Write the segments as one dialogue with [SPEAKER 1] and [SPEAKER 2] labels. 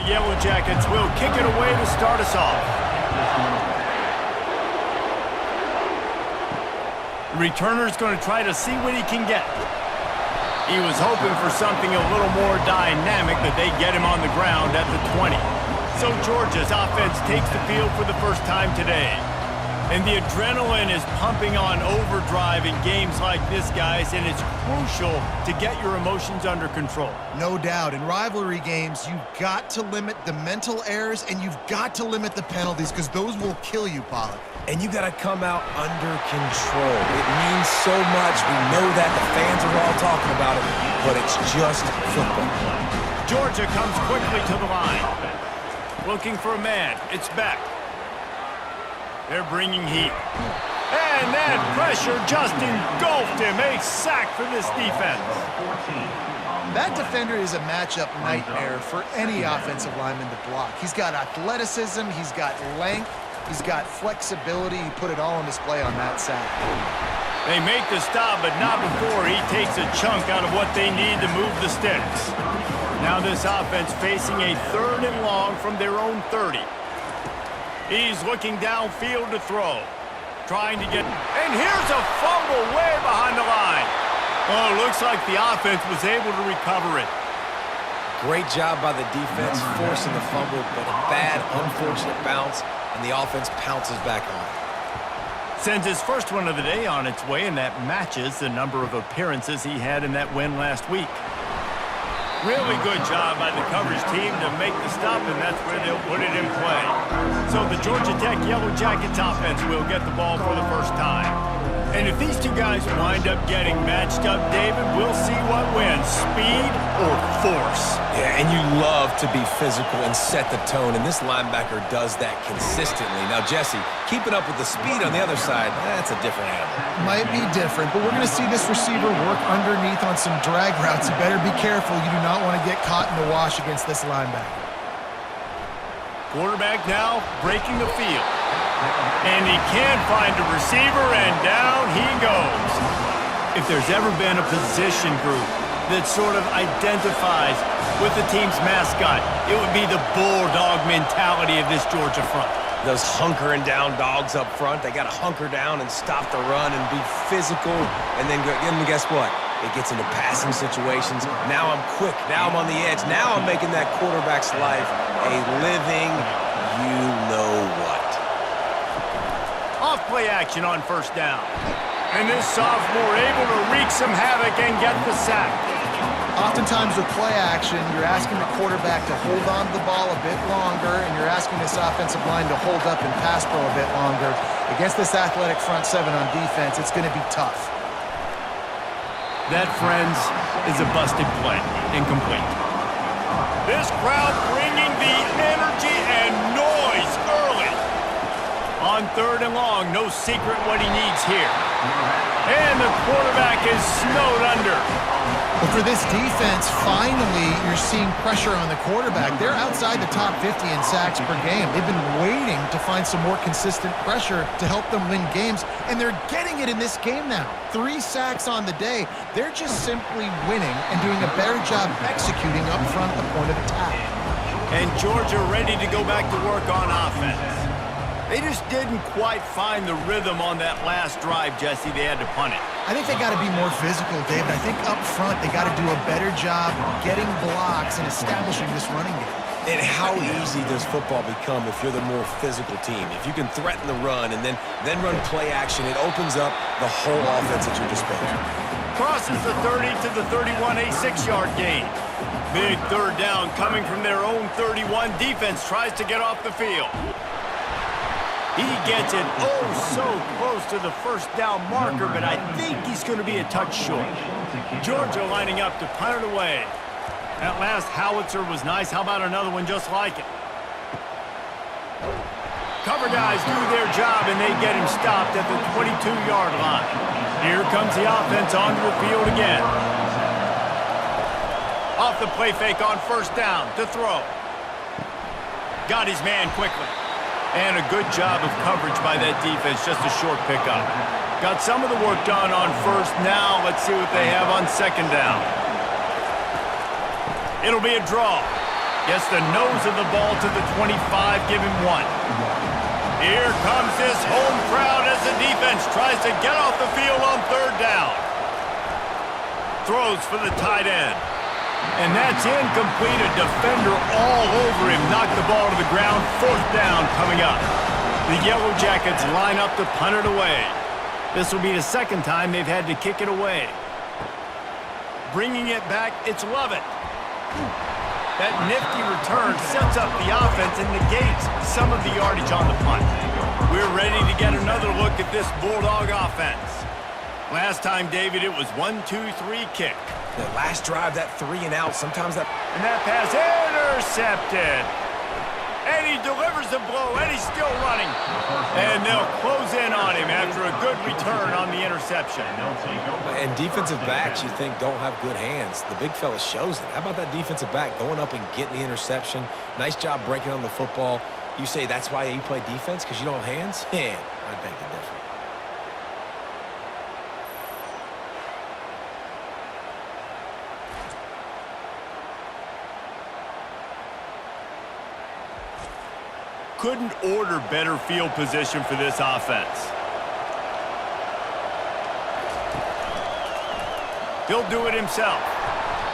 [SPEAKER 1] the Yellow Jackets will kick it away to start us off. The returner's going to try to see what he can get. He was hoping for something a little more dynamic, that they get him on the ground at the 20. So Georgia's offense takes the field for the first time today. And the adrenaline is pumping on overdrive in games like this, guys, and it's crucial to get your emotions under control.
[SPEAKER 2] No doubt. In rivalry games, you've got to limit the mental errors, and you've got to limit the penalties, because those will kill you, Pollock.
[SPEAKER 3] And you got to come out under control. It means so much. We know that. The fans are all talking about it, but it's just football.
[SPEAKER 1] Georgia comes quickly to the line. Looking for a man. It's Beck. They're bringing heat. And that pressure just engulfed him. A sack for this defense.
[SPEAKER 2] That defender is a matchup nightmare for any offensive lineman to block. He's got athleticism, he's got length, he's got flexibility. He put it all on display on that sack.
[SPEAKER 1] They make the stop, but not before he takes a chunk out of what they need to move the sticks. Now this offense facing a 3rd and long from their own 30. He's looking downfield to throw. Trying to get... And here's a fumble way behind the line. Oh, looks like the offense was able to recover it.
[SPEAKER 3] Great job by the defense forcing the fumble, but a bad, unfortunate bounce, and the offense pounces back on it.
[SPEAKER 1] Sends his first one of the day on its way, and that matches the number of appearances he had in that win last week. Really good job by the coverage team to make the stop, and that's where they'll put it in play. So the Georgia Tech Yellow Jackets offense will get the ball for the first time. And if these two guys wind up getting matched up, David, we'll see what wins, speed or force.
[SPEAKER 3] Yeah, and you love to be physical and set the tone, and this linebacker does that consistently. Now, Jesse, keeping up with the speed on the other side, that's a different animal.
[SPEAKER 2] Might be different, but we're going to see this receiver work underneath on some drag routes. You better be careful. You do not want to get caught in the wash against this linebacker.
[SPEAKER 1] Quarterback now breaking the field. And he can't find a receiver, and down he goes. If there's ever been a position group that sort of identifies with the team's mascot, it would be the bulldog mentality of this Georgia front.
[SPEAKER 3] Those hunkering down dogs up front, they got to hunker down and stop the run and be physical, and then guess what? It gets into passing situations. Now I'm quick. Now I'm on the edge. Now I'm making that quarterback's life a living you-know-what.
[SPEAKER 1] Off-play action on first down. And this sophomore able to wreak some havoc and get the sack.
[SPEAKER 2] Oftentimes with play action, you're asking the quarterback to hold on to the ball a bit longer, and you're asking this offensive line to hold up and pass pro a bit longer. Against this athletic front seven on defense, it's going to be tough.
[SPEAKER 1] That, friends, is a busted play. Incomplete. This crowd bringing the energy and noise early. On 3rd and long, no secret what he needs here. And the quarterback is snowed under.
[SPEAKER 2] But for this defense, finally, you're seeing pressure on the quarterback. They're outside the top 50 in sacks per game. They've been waiting to find some more consistent pressure to help them win games, and they're getting it in this game now. 3 sacks on the day. They're just simply winning and doing a better job executing up front the point of attack.
[SPEAKER 1] And Georgia ready to go back to work on offense. They just didn't quite find the rhythm on that last drive, Jesse. They had to punt it.
[SPEAKER 2] I think they got to be more physical, David. I think up front they got to do a better job getting blocks and establishing this running game.
[SPEAKER 3] And how easy does football become if you're the more physical team? If you can threaten the run and then run play action, it opens up the whole offense at your disposal.
[SPEAKER 1] Crosses the 30 to the 31, a 6-yard gain. Big 3rd down coming from their own 31. Defense tries to get off the field. He gets it so close to the first down marker, but I think he's going to be a touch short. Georgia lining up to punt it away. That last howitzer was nice. How about another one just like it? Cover guys do their job, and they get him stopped at the 22-yard line. Here comes the offense onto the field again. Off the play fake on first down to throw. Got his man quickly. And a good job of coverage by that defense, just a short pickup. Got some of the work done on first. Now let's see what they have on 2nd down. It'll be a draw. Gets the nose of the ball to the 25, give him 1. Here comes this home crowd as the defense tries to get off the field on 3rd down. Throws for the tight end. And that's incomplete. A defender all over him. Knocked the ball to the ground. 4th down coming up. The Yellow Jackets line up to punt it away. This will be the 2nd time they've had to kick it away. Bringing it back, it's Lovett. That nifty return sets up the offense and negates some of the yardage on the punt. We're ready to get another look at this Bulldog offense. Last time, David, it was 1-2-3 kick.
[SPEAKER 3] The last drive, that 3 and out, sometimes that...
[SPEAKER 1] And that pass intercepted. And he delivers the blow, and he's still running. And they'll close in on him after a good return on the interception.
[SPEAKER 3] And defensive backs, you think, don't have good hands. The big fella shows it. How about that defensive back going up and getting the interception? Nice job breaking on the football. You say that's why you play defense, because you don't have hands? Yeah, I beg to differ.
[SPEAKER 1] Couldn't order better field position for this offense. He'll do it himself.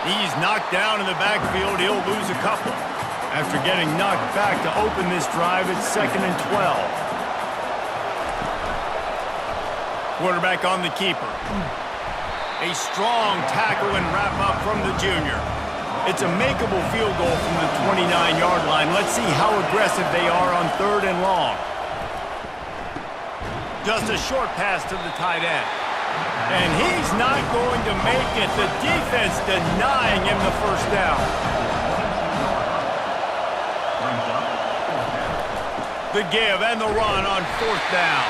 [SPEAKER 1] He's knocked down in the backfield. He'll lose a couple. After getting knocked back to open this drive, it's 2nd and 12. Quarterback on the keeper. A strong tackle and wrap up from the junior. It's a makeable field goal from the 29-yard line. Let's see how aggressive they are on 3rd and long. Just a short pass to the tight end. And he's not going to make it. The defense denying him the 1st down. The give and the run on 4th down.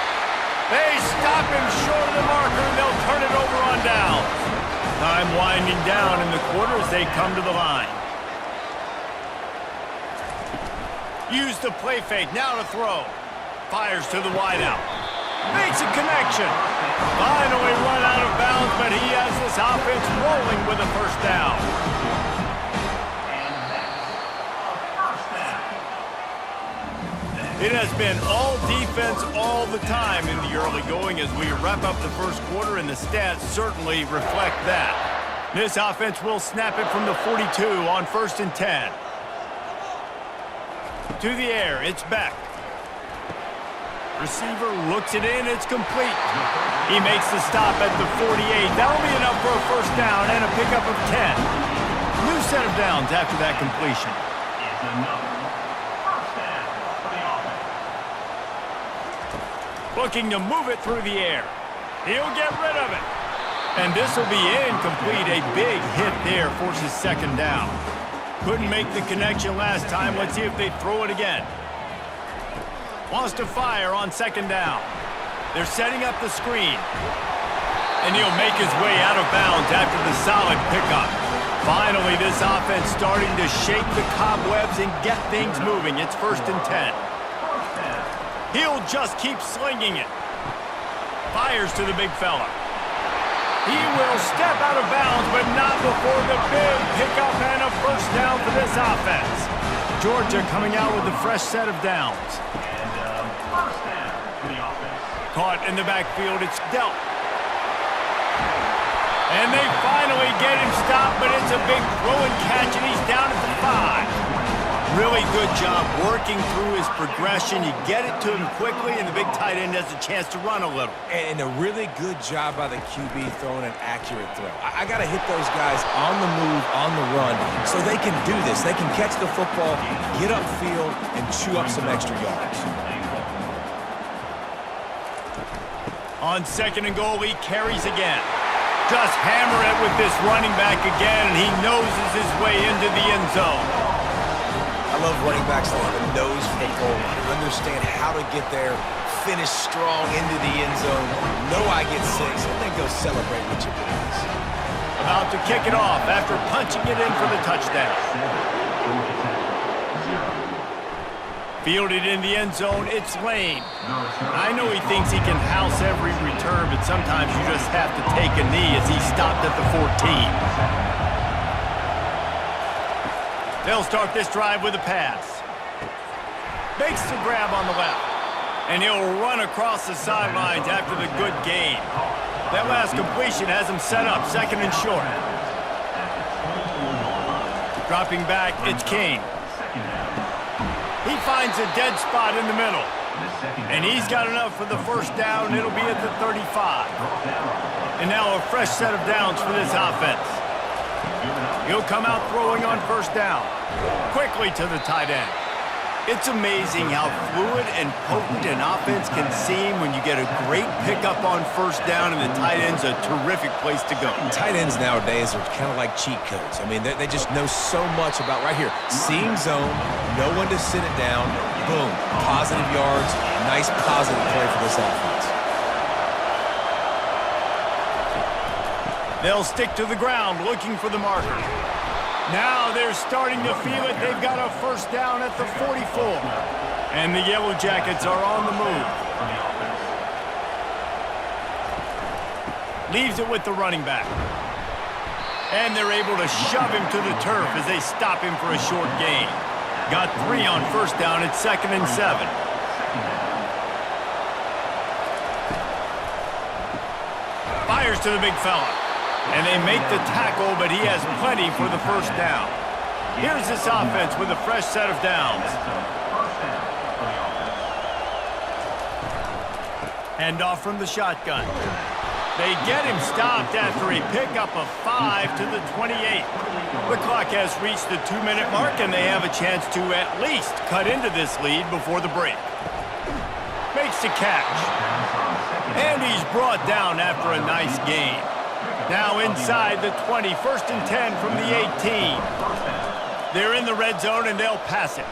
[SPEAKER 1] They stop him short of the marker, and they'll turn it over on downs. Time winding down in the quarter as they come to the line. Use the play fake, now to throw. Fires to the wideout. Makes a connection. Finally run out of bounds, but he has this offense rolling with a 1st down. It has been all defense all the time in the early going as we wrap up the 1st quarter, and the stats certainly reflect that. This offense will snap it from the 42 on 1st and 10. To the air, it's Beck. Receiver looks it in, it's complete. He makes the stop at the 48. That'll be enough for a 1st down and a pickup of 10. New set of downs after that completion. Looking to move it through the air. He'll get rid of it. And this will be incomplete. A big hit there forces 2nd down. Couldn't make the connection last time. Let's see if they throw it again. Wants to fire on 2nd down. They're setting up the screen. And he'll make his way out of bounds after the solid pickup. Finally, this offense starting to shake the cobwebs and get things moving. It's 1st and 10. He'll just keep slinging it. Fires to the big fella. He will step out of bounds, but not before the big pickup and a 1st down for this offense. Georgia coming out with a fresh set of downs. And 1st down for the offense. Caught in the backfield, it's dealt. And they finally get him stopped, but it's a big throw and catch, and he's down at the 5. Really good job working through his progression. You get it to him quickly, and the big tight end has a chance to run a little.
[SPEAKER 3] And a really good job by the QB throwing an accurate throw. I got to hit those guys on the move, on the run, so they can do this. They can catch the football, get upfield, and chew up some extra yards.
[SPEAKER 1] On 2nd and goal, he carries again. Just hammer it with this running back again, and he noses his way into the end zone.
[SPEAKER 3] I love running backs that have a nose for the goal line. Understand how to get there, finish strong into the end zone. Know I get 6, and then go celebrate with your boys.
[SPEAKER 1] About to kick it off after punching it in for the touchdown. Fielded in the end zone, it's Lane. I know he thinks he can house every return, but sometimes you just have to take a knee as he stopped at the 14. They'll start this drive with a pass. Makes the grab on the left. And he'll run across the sidelines after the good gain. That last completion has him set up, second and short. Dropping back, it's King. He finds a dead spot in the middle. And he's got enough for the first down. It'll be at the 35. And now a fresh set of downs for this offense. He'll come out throwing on first down. Quickly to the tight end. It's amazing how fluid and potent an offense can seem when you get a great pickup on first down, and the tight end's a terrific place to go.
[SPEAKER 3] Tight ends nowadays are kind of like cheat codes. I mean, they just know so much about right here. Seeing zone, know when to sit it down, boom, positive yards, nice positive play for this offense.
[SPEAKER 1] They'll stick to the ground looking for the marker. Now they're starting to feel it. They've got a first down at the 44. And the Yellow Jackets are on the move. Leaves it with the running back. And they're able to shove him to the turf as they stop him for a short gain. Got 3 on first down at 2nd and 7. Fires to the big fella. And they make the tackle, but he has plenty for the first down. Here's this offense with a fresh set of downs. Hand off from the shotgun. They get him stopped after a pickup of 5 to the 28. The clock has reached the 2-minute mark, and they have a chance to at least cut into this lead before the break. Makes the catch. And he's brought down after a nice gain. Now inside the 20, 1st and 10 from the 18. They're in the red zone, and they'll pass it.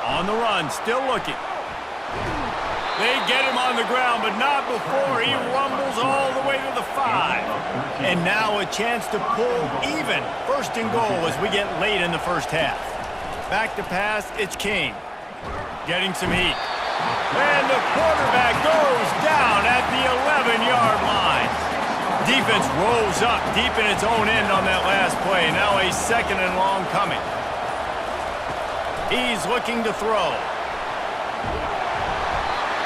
[SPEAKER 1] On the run, still looking. They get him on the ground, but not before he rumbles all the way to the 5. And now a chance to pull even. 1st and goal as we get late in the first half. Back to pass, it's King. Getting some heat. And the quarterback goes down at the 11-yard line. Defense rolls up deep in its own end on that last play. Now a 2nd and long coming. He's looking to throw.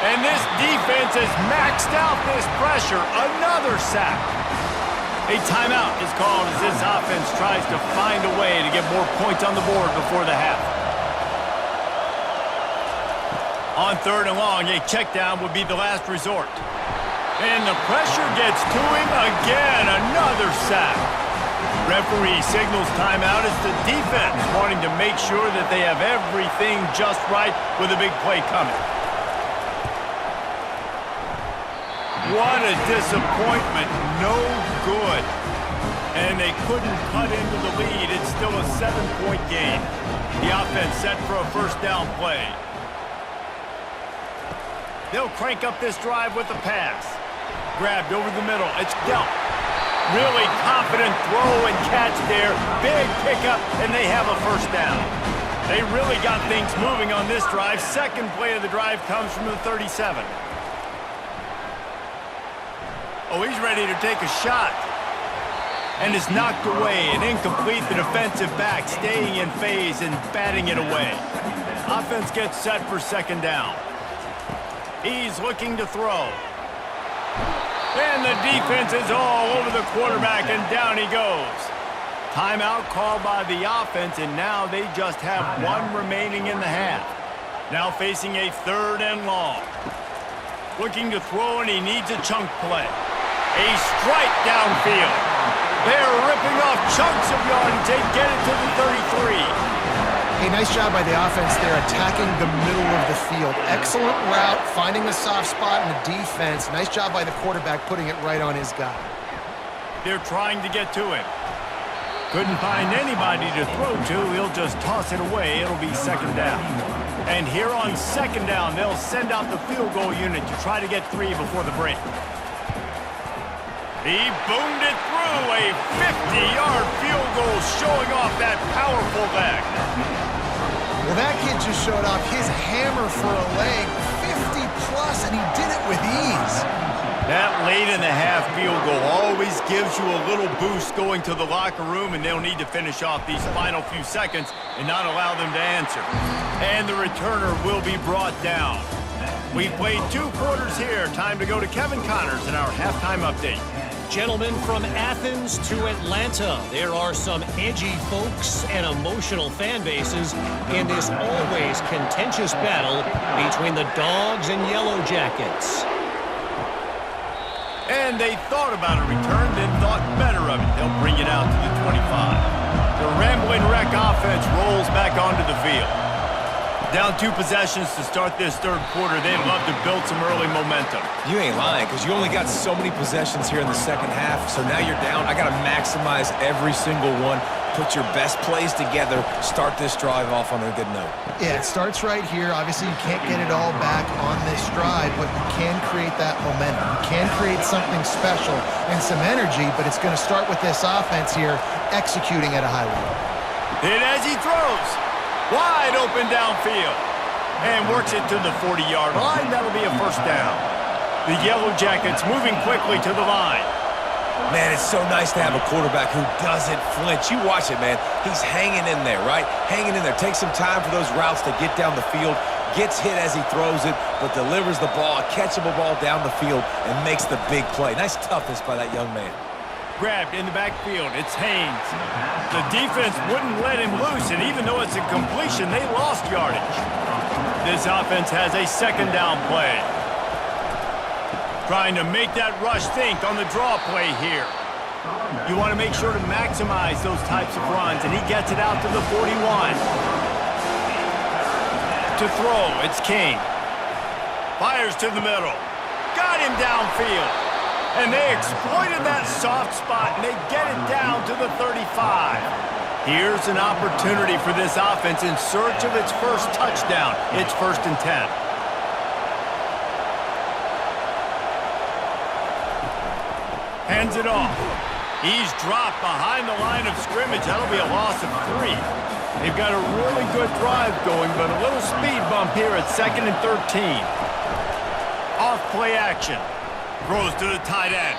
[SPEAKER 1] And this defense has maxed out this pressure. Another sack. A timeout is called as this offense tries to find a way to get more points on the board before the half. On 3rd and long, a check down would be the last resort. And the pressure gets to him again. Another sack. Referee signals timeout as the defense wanting to make sure that they have everything just right with a big play coming. What a disappointment. No good. And they couldn't cut into the lead. It's still a 7-point game. The offense set for a first down play. They'll crank up this drive with a pass. Grabbed over the middle. It's dealt. Really confident throw and catch there. Big pickup, and they have a first down. They really got things moving on this drive. Second play of the drive comes from the 37. Oh, he's ready to take a shot. And is knocked away and incomplete. The defensive back staying in phase and batting it away. Offense gets set for 2nd down. He's looking to throw. And the defense is all over the quarterback, and down he goes. Timeout called by the offense, and now they just have 1 remaining in the half. Now facing a 3rd and long. Looking to throw, and he needs a chunk play. A strike downfield. They're ripping off chunks of yardage. They get it to the 33.
[SPEAKER 2] Hey, nice job by the offense there, attacking the middle of the field. Excellent route, finding the soft spot in the defense. Nice job by the quarterback putting it right on his guy.
[SPEAKER 1] They're trying to get to him. Couldn't find anybody to throw to. He'll just toss it away. It'll be 2nd down. And here on 2nd down, they'll send out the field goal unit to try to get 3 before the break. He boomed it through. A 50-yard field goal showing off that powerful leg.
[SPEAKER 2] Well, that kid just showed off his hammer for a leg, 50-plus, and he did it with ease.
[SPEAKER 1] That late in the half field goal always gives you a little boost going to the locker room, and they'll need to finish off these final few seconds and not allow them to answer. And the returner will be brought down. We've played 2 quarters here. Time to go to Kevin Connors in our halftime update.
[SPEAKER 4] Gentlemen, from Athens to Atlanta, there are some edgy folks and emotional fan bases in this always contentious battle between the Dogs and Yellow Jackets.
[SPEAKER 1] And they thought about a return, then thought better of it. They'll bring it out to the 25. The Rambling Wreck offense rolls back onto the field. Down 2 possessions to start this third quarter. They'd love to build some early momentum.
[SPEAKER 3] You ain't lying, because you only got so many possessions here in the second half, so now you're down. I got to maximize every single one. Put your best plays together. Start this drive off on a good note.
[SPEAKER 2] Yeah, it starts right here. Obviously, you can't get it all back on this drive, but you can create that momentum. You can create something special and some energy, but it's going to start with this offense here executing at a high level.
[SPEAKER 1] Hit as he throws. Wide open downfield. And works it to the 40-yard line. That'll be a first down. The Yellow Jackets moving quickly to the line.
[SPEAKER 3] Man, it's so nice to have a quarterback who doesn't flinch. You watch it, man. He's hanging in there, right? Hanging in there. Takes some time for those routes to get down the field. Gets hit as he throws it, but delivers the ball, a catchable ball down the field, and makes the big play. Nice toughness by that young man.
[SPEAKER 1] Grabbed in the backfield. It's Haynes. The defense wouldn't let him loose, and even though it's a completion, they lost yardage. This offense has a second down play. Trying to make that rush think on the draw play here. You want to make sure to maximize those types of runs, and he gets it out to the 41. To throw, it's King. Fires to the middle. Got him downfield. And they exploited that soft spot, and they get it down to the 35. Here's an opportunity for this offense in search of its first touchdown. It's 1st and 10. Hands it off. He's dropped behind the line of scrimmage. That'll be a loss of 3. They've got a really good drive going, but a little speed bump here at 2nd and 13. Off play action. Throws to the tight end.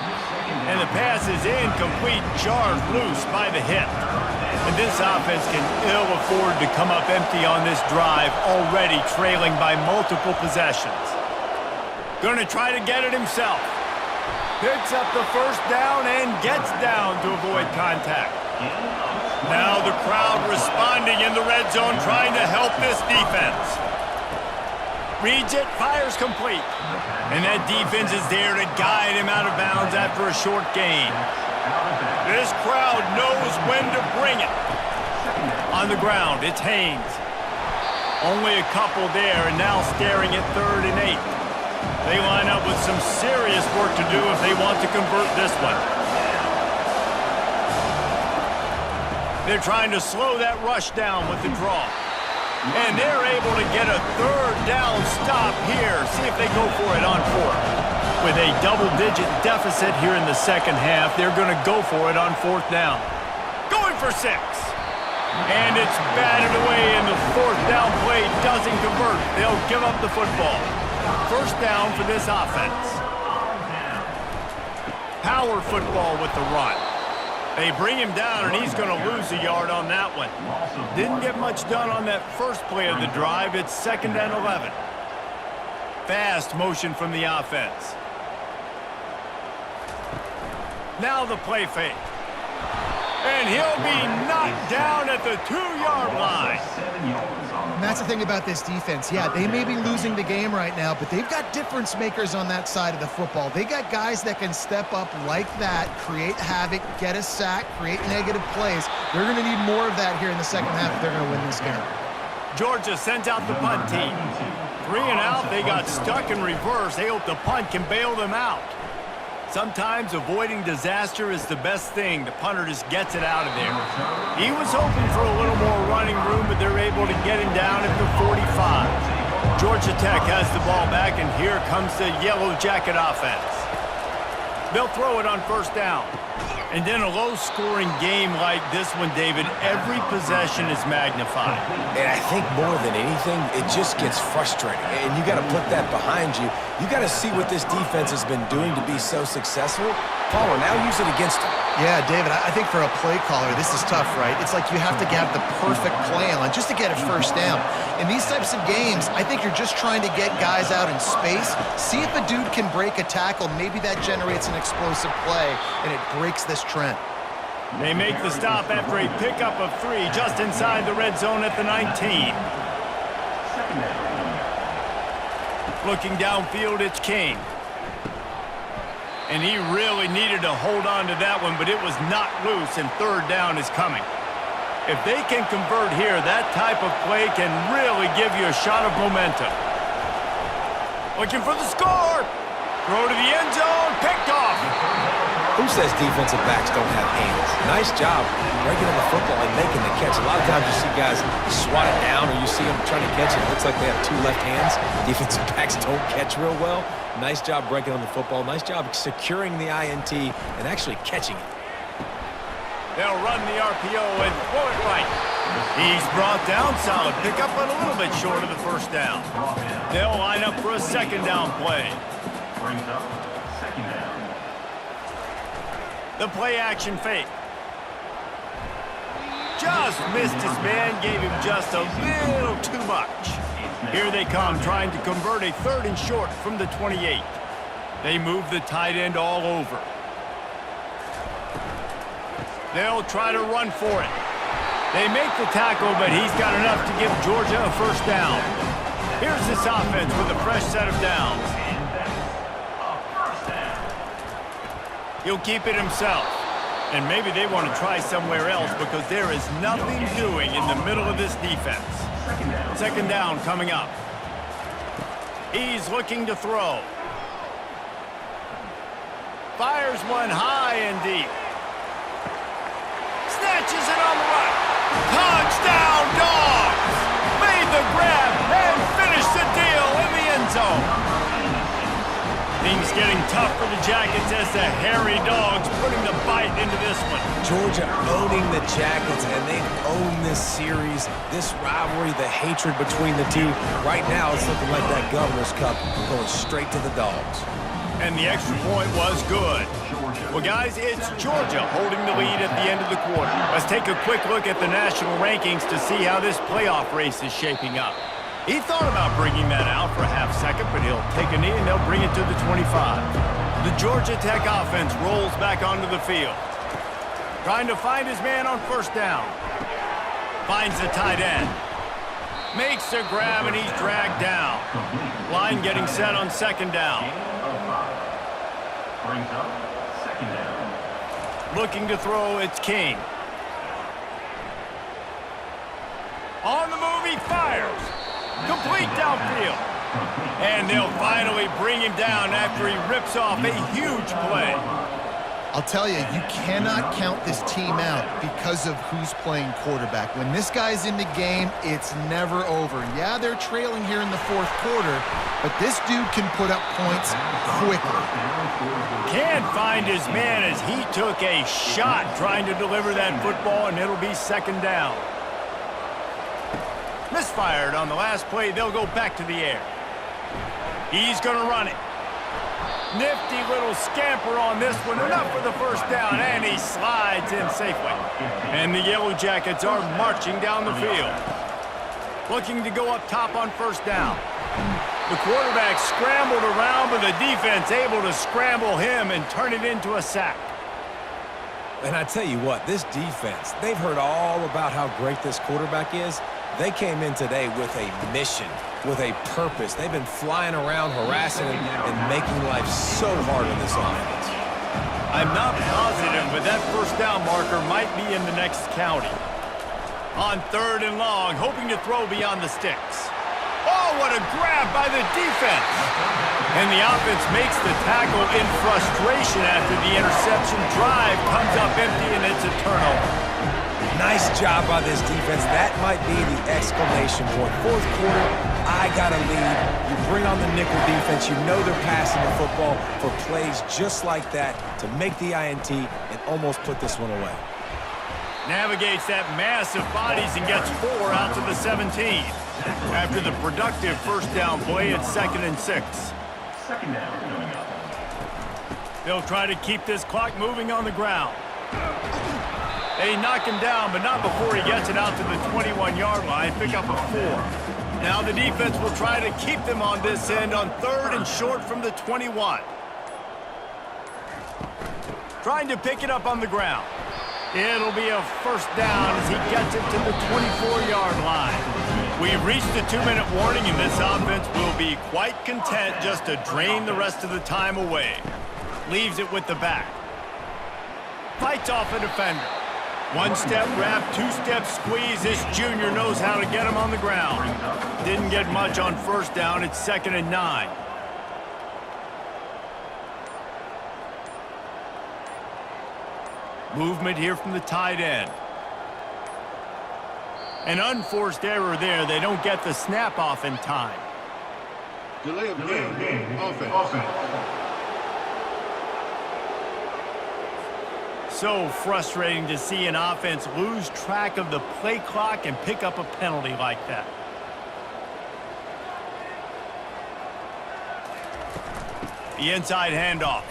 [SPEAKER 1] And the pass is incomplete, jarred loose by the hit. And this offense can ill afford to come up empty on this drive, already trailing by multiple possessions. Going to try to get it himself. Picks up the first down and gets down to avoid contact. Now the crowd responding in the red zone, trying to help this defense. Reads it, fires complete. And that defense is there to guide him out of bounds after a short gain. This crowd knows when to bring it. On the ground, it's Haynes. Only a couple there, and now staring at 3rd and 8. They line up with some serious work to do if they want to convert this one. They're trying to slow that rush down with the draw. And they're able to get a 3rd down stop here. See if they go for it on 4th. With a double-digit deficit here in the second half, they're going to go for it on 4th down. Going for 6. And it's batted away, and the 4th down play doesn't convert. They'll give up the football. First down for this offense. Power football with the run. They bring him down, and he's going to lose a yard on that one. Didn't get much done on that first play of the drive. It's 2nd and 11. Fast motion from the offense. Now the play fake. And he'll be knocked down at the 2-yard line.
[SPEAKER 2] And that's the thing about this defense. Yeah, they may be losing the game right now, but they've got difference makers on that side of the football. They got guys that can step up like that, create havoc, get a sack, create negative plays. They're going to need more of that here in the second half if they're going to win this game.
[SPEAKER 1] Georgia sends out the punt team. 3 and out, they got stuck in reverse. They hope the punt can bail them out. Sometimes avoiding disaster is the best thing. The punter just gets it out of there. He was hoping for a little more running room, but they're able to get him down at the 45. Georgia Tech has the ball back, and here comes the Yellow Jacket offense. They'll throw it on 1st down. And in a low-scoring game like this one, David, every possession is magnified.
[SPEAKER 3] And I think more than anything, it just gets frustrating. And you got to put that behind you. You got to see what this defense has been doing to be so successful. Caller, now use it against them.
[SPEAKER 2] Yeah, David, I think for a play caller, this is tough, right? It's like you have to have the perfect plan on just to get a first down. In these types of games, I think you're just trying to get guys out in space, see if a dude can break a tackle. Maybe that generates an explosive play, and it breaks this trend.
[SPEAKER 1] They make the stop after a pickup of 3 just inside the red zone at the 19. Looking downfield, it's King. And he really needed to hold on to that one, but it was not loose, and third down is coming. If they can convert here, that type of play can really give you a shot of momentum. Looking for the score. Throw to the end zone, picked off.
[SPEAKER 3] Who says defensive backs don't have hands? Nice job breaking on the football and making the catch. A lot of times you see guys swat it down, or you see them trying to catch it. It looks like they have 2 left hands. Defensive backs don't catch real well. Nice job breaking on the football. Nice job securing the INT and actually catching it.
[SPEAKER 1] They'll run the RPO and throw it right. He's brought down, solid pickup, but a little bit short of the first down. They'll line up for a second down play. The play action fake. Just missed his man, gave him just a little too much. Here they come, trying to convert a 3rd and short from the 28. They move the tight end all over. They'll try to run for it. They make the tackle, but he's got enough to give Georgia a first down. Here's this offense with a fresh set of downs. He'll keep it himself. And maybe they want to try somewhere else because there is nothing doing in the middle of this defense. Second down coming up. He's looking to throw. Fires one high and deep. Snatches it on the right. Touchdown, Dawgs! Made the grab and finished the deal in the end zone. Things getting tough for the Jackets as the hairy Dogs putting the bite into this one.
[SPEAKER 3] Georgia owning the Jackets, and they've owned this series, this rivalry, the hatred between the two. Right now, it's looking like that Governor's Cup going straight to the Dogs.
[SPEAKER 1] And the extra point was good. Well, guys, it's Georgia holding the lead at the end of the quarter. Let's take a quick look at the national rankings to see how this playoff race is shaping up. He thought about bringing that out for a half second, but he'll take a knee and they'll bring it to the 25. The Georgia Tech offense rolls back onto the field. Trying to find his man on first down. Finds the tight end. Makes a grab and he's dragged down. Line getting set on second down. Looking to throw, it's King. On the move, he fires. Complete downfield. And they'll finally bring him down after he rips off a huge play.
[SPEAKER 2] I'll tell you, you cannot count this team out because of who's playing quarterback. When this guy's in the game, it's never over. Yeah, they're trailing here in the 4th quarter, but this dude can put up points quickly.
[SPEAKER 1] Can't find his man as he took a shot trying to deliver that football, and it'll be second down. Misfired on the last play. They'll go back to the air. He's going to run it. Nifty little scamper on this one. Enough for the first down, and he slides in safely. And the Yellow Jackets are marching down the field. Looking to go up top on first down. The quarterback scrambled around, but the defense able to scramble him and turn it into a sack.
[SPEAKER 3] And I tell you what, this defense, they've heard all about how great this quarterback is. They came in today with a mission, with a purpose. They've been flying around, harassing and making life so hard on this offense.
[SPEAKER 1] I'm not positive, but that first down marker might be in the next county. On 3rd and long, hoping to throw beyond the sticks. Oh, what a grab by the defense! And the offense makes the tackle in frustration after the interception. Drive comes up empty, and it's a turnover.
[SPEAKER 3] Nice job by this defense. That might be the exclamation point. Fourth quarter, I got a lead. You bring on the nickel defense. You know they're passing the football for plays just like that to make the INT and almost put this one away.
[SPEAKER 1] Navigates that mass of bodies and gets 4 out to the 17. After the productive first down play, it's 2nd and 6.
[SPEAKER 5] Second down.
[SPEAKER 1] They'll try to keep this clock moving on the ground. They knock him down, but not before he gets it out to the 21-yard line. Pick up a 4. Now the defense will try to keep them on this end on 3rd and short from the 21. Trying to pick it up on the ground. It'll be a first down as he gets it to the 24-yard line. We've reached the 2-minute warning, and this offense will be quite content just to drain the rest of the time away. Leaves it with the back. Fights off a defender. 1-step wrap, 2-step squeeze. This junior knows how to get him on the ground. Didn't get much on first down. It's 2nd and 9. Movement here from the tight end. An unforced error there. They don't get the snap off in time.
[SPEAKER 5] Delay of game. Offense.
[SPEAKER 1] So frustrating to see an offense lose track of the play clock and pick up a penalty like that. The inside handoff.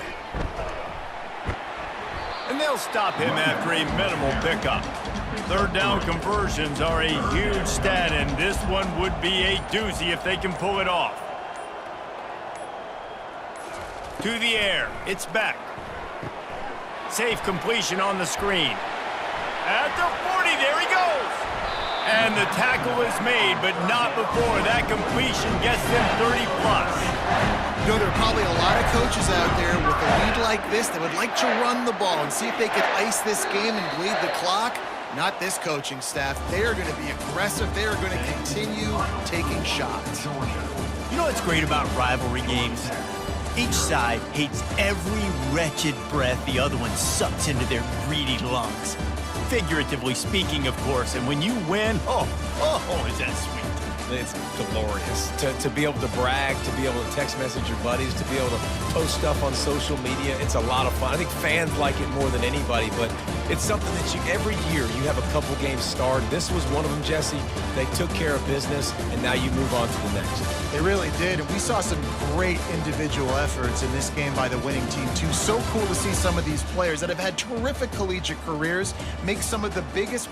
[SPEAKER 1] And they'll stop him after a minimal pickup. 3rd down conversions are a huge stat, and this one would be a doozy if they can pull it off. To the air. It's back. Safe completion on the screen. At the 40, there he goes. And the tackle is made, but not before that completion gets them 30-plus.
[SPEAKER 2] You know, there are probably a lot of coaches out there with a lead like this that would like to run the ball and see if they could ice this game and bleed the clock. Not this coaching staff. They are going to be aggressive. They are going to continue taking shots.
[SPEAKER 1] You know what's great about rivalry games? Each side hates every wretched breath the other one sucks into their greedy lungs. Figuratively speaking, of course, and when you win, oh, is that sweet.
[SPEAKER 3] It's glorious to be able to brag, to be able to text message your buddies, to be able to post stuff on social media. It's a lot of fun. I think fans like it more than anybody, but it's something that every year you have a couple games starred. This was one of them, Jesse. They took care of business, and now you move on to the next.
[SPEAKER 2] They really did, and we saw some great individual efforts in this game by the winning team, too. So cool to see some of these players that have had terrific collegiate careers make some of the biggest